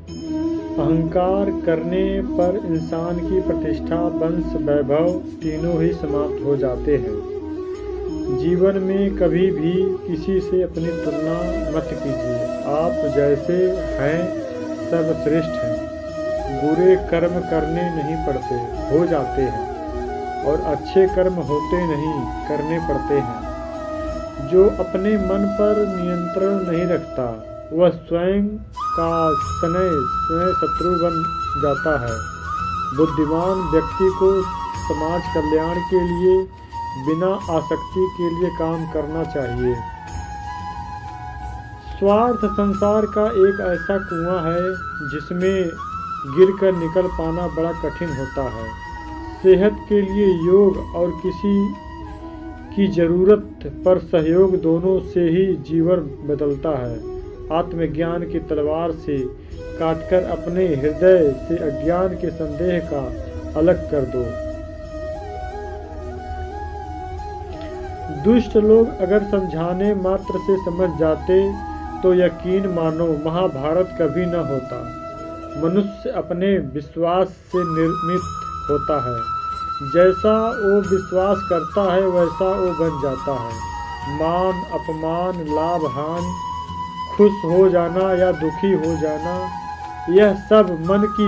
अहंकार करने पर इंसान की प्रतिष्ठा, वंश, वैभव तीनों ही समाप्त हो जाते हैं। जीवन में कभी भी किसी से अपनी तुलना मत कीजिए। आप जैसे हैं सर्वश्रेष्ठ हैं। बुरे कर्म करने नहीं पड़ते, हो जाते हैं, और अच्छे कर्म होते नहीं, करने पड़ते हैं। जो अपने मन पर नियंत्रण नहीं रखता वह स्वयं का शनै शत्रु बन जाता है। बुद्धिमान व्यक्ति को समाज कल्याण के लिए बिना आसक्ति के लिए काम करना चाहिए। स्वार्थ संसार का एक ऐसा कुआं है जिसमें गिरकर निकल पाना बड़ा कठिन होता है। सेहत के लिए योग और किसी की जरूरत पर सहयोग दोनों से ही जीवन बदलता है। आत्मज्ञान की तलवार से काटकर अपने हृदय से अज्ञान के संदेह का अलग कर दो। दुष्ट लोग अगर समझाने मात्र से समझ जाते तो यकीन मानो महाभारत कभी न होता। मनुष्य अपने विश्वास से निर्मित होता है। जैसा वो विश्वास करता है वैसा वो बन जाता है। मान अपमान, लाभ हानि, खुश हो जाना या दुखी हो जाना, यह सब मन की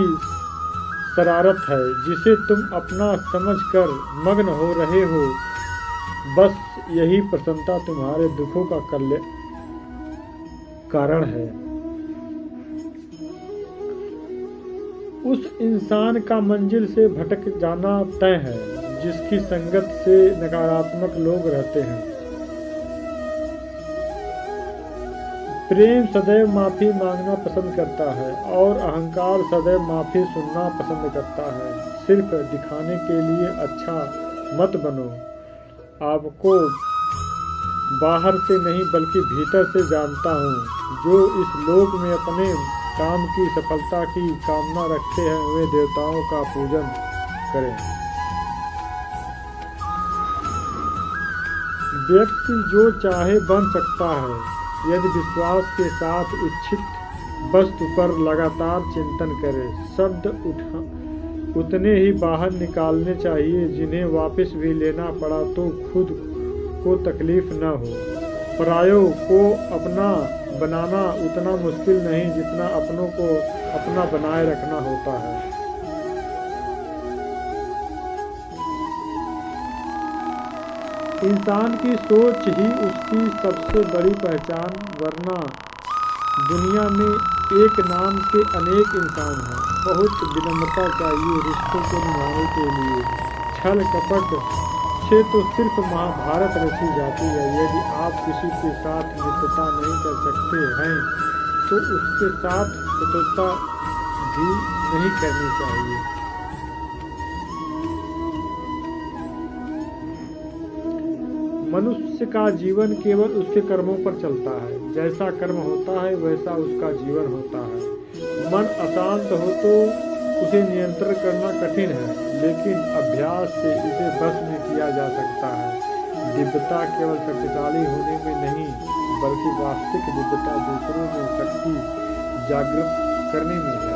शरारत है जिसे तुम अपना समझकर मग्न हो रहे हो। बस यही प्रसन्नता तुम्हारे दुखों का कारण है। उस इंसान का मंजिल से भटक जाना तय है जिसकी संगत से नकारात्मक लोग रहते हैं। प्रेम सदैव माफी मांगना पसंद करता है और अहंकार सदैव माफी सुनना पसंद करता है। सिर्फ दिखाने के लिए अच्छा मत बनो। आपको बाहर से नहीं बल्कि भीतर से जानता हूँ। जो इस लोक में अपने काम की सफलता की कामना रखते हैं वे देवताओं का पूजन करें। व्यक्ति जो चाहे बन सकता है यदि विश्वास के साथ इच्छित वस्तु पर लगातार चिंतन करे। शब्द उतने ही बाहर निकालने चाहिए जिन्हें वापस भी लेना पड़ा तो खुद को तकलीफ न हो। परायों को अपना बनाना उतना मुश्किल नहीं जितना अपनों को अपना बनाए रखना होता है। इंसान की सोच ही उसकी सबसे बड़ी पहचान, वरना दुनिया में एक नाम के अनेक इंसान हैं। बहुत विनम्रता चाहिए रिश्तों को निभाने के लिए। छल कपट से तो सिर्फ महाभारत रची जाती है। यदि आप किसी के साथ मित्रता नहीं कर सकते हैं तो उसके साथ शत्रुता भी नहीं करनी चाहिए। मनुष्य का जीवन केवल उसके कर्मों पर चलता है। जैसा कर्म होता है वैसा उसका जीवन होता है। मन अशांत हो तो उसे नियंत्रण करना कठिन है, लेकिन अभ्यास से इसे बस में किया जा सकता है। दिव्यता केवल शक्तिशाली होने में नहीं बल्कि वास्तविक दिव्यता दूसरों में शक्ति जागृत करने में है।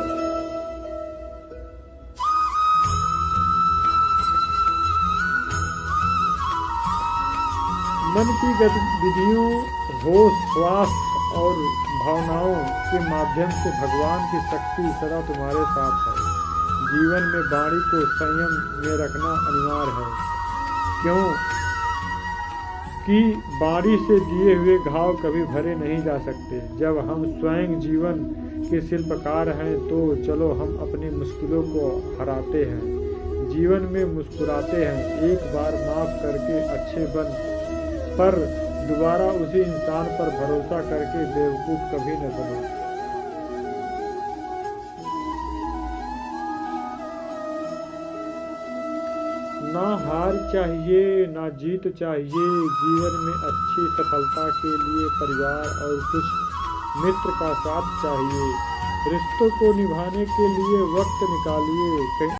मन की गतिविधियों, होश, श्वास और भावनाओं के माध्यम से भगवान की शक्ति सदा तुम्हारे साथ है। जीवन में वाणी को संयम में रखना अनिवार्य है, क्योंकि वाणी से दिए हुए घाव कभी भरे नहीं जा सकते। जब हम स्वयं जीवन के शिल्पकार हैं तो चलो हम अपनी मुश्किलों को हराते हैं, जीवन में मुस्कुराते हैं। एक बार माफ करके अच्छे बन, पर दोबारा उसी इंसान पर भरोसा करके बेवकूफ कभी न बनो। ना हार चाहिए ना जीत चाहिए। जीवन में अच्छी सफलता के लिए परिवार और कुछ मित्र का साथ चाहिए। रिश्तों को निभाने के लिए वक्त निकालिए।